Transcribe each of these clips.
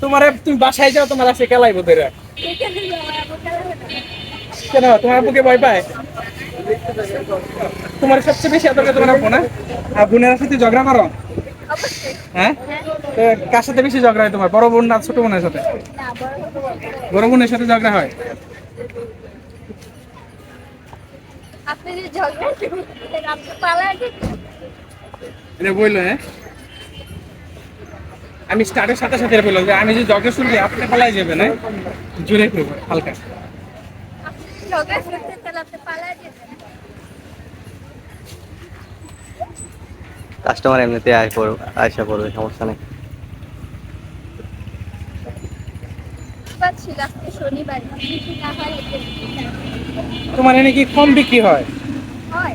তোমার তুমি বাসায় যাও তোমার আছে কেলাইবো ধরে। কেন তোমার আব্বুকে ভয় পায়? তোমার সবচেয়ে বেশি আদর করে তোমার আব্বু না? আর বোনের সাথে ঝগড়া করো? হ্যাঁ, তো কার সাথে বেশি ঝগড়া হয় তোমার, বড় বোন না ছোট বোনের সাথে? বড় বোনের সাথে ঝগড়া হয়। আপনি যে ঝগড়া আপনি পালায় এটা বললো হ্যাঁ, আমি স্টার্টের সাথে সাথে বললাম যে আমি যে ঝগড়া শুনলে আপনি পালাই যাবে না, জোরে করবো হালকা। ঝগড়া করতে তাহলে আপনি পালায় যেতেন। কাস্টমার এমনিতে আয়সা পড়বে, সমস্যা নেই। ছিল আজকে শনিবার, কিছু না হয় তোমার এনে কি কম বিক্রি হয়? হয়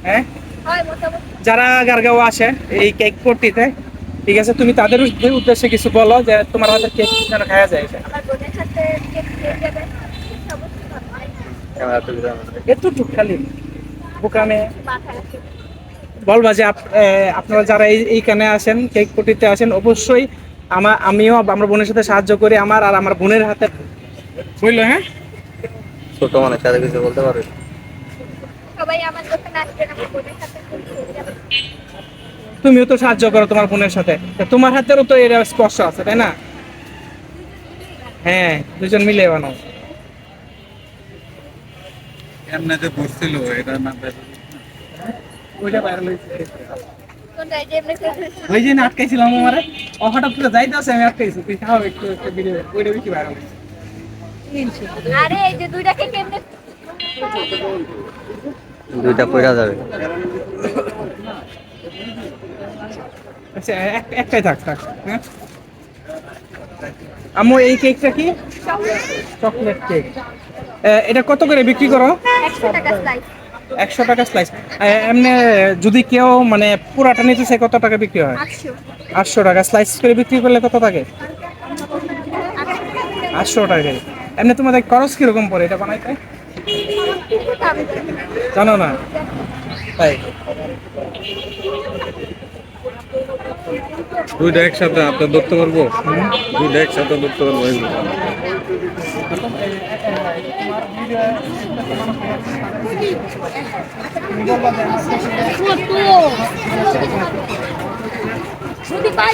হ্যাঁ, হয় মোটামুটি। যারা গারগাঁও আসে এই কেক পট্টিতে, ঠিক আছে, তুমি তাদের উদ্দেশ্যে কিছু বলো যে তোমার হাতের কেক যেন খাওয়া যায়। আমার বোনের সাথে কেক খেয়ে যাবেন, সমস্যা হয় ক্যামেরা তুলবে এতটুক খালি বোকামে মাথায় আছে। বলবা যে আপনারা যারা এইখানে আসেন কেক পট্টিতে আসেন, অবশ্যই আমিও আমার বোনের সাথে সাহায্য করি, আমার আর আমার বোনের হাতে বুঝলো। হ্যাঁ, ছোট মানুষ সাথে কিছু বলতে পারবে। সবাই আমার দোকানে আসবেন, আমার বোনের সাথে কেক খেয়ে যাবেন। তুমিও তো সাহায্য করো তোমার বোনের সাথে, তা তোমার হাতেরও তো এর স্পর্শ আছে তাই না? হ্যাঁ, দুজন মিলে বানাও। এমনিতে বসছিল এটা না, ওইটা ভাইরাল হয়েছে। কোনটা এই যে এমনি করে ওই যে আটকাইছিলাম আমারে, হঠাৎ করে যাইতে আছে, আমি আটকাইছি, তুই খাও একটু একটা ভিডিও, ওইটা বেশি ভাইরাল হয়েছে। আরে এই যে দুইটাকে কেমনে দুইটা পড়া যাবে। আচ্ছা একটাই থাক থাক। হ্যাঁ, আম্মু এই কেকটা কি? Chocolate cake. এটা কত করে বিক্রি করো? 100 টাকা স্লাইস। 100 টাকা স্লাইস। এমনি যদি কেউ মানে পুরাটা নিতে চায় কত টাকা বিক্রি হয়? 800 800 টাকা স্লাইস করে বিক্রি করলে কত থাকে? 800 টাকা। এমনি তোমাদের খরচ কিরকম পড়ে এটা বানাইতে? জানো না তাই? দুইটা একসাথে আপনার ধরতে পারবো, দুইটা একসাথে ধরতে পারবো এগুলো। যদি পাই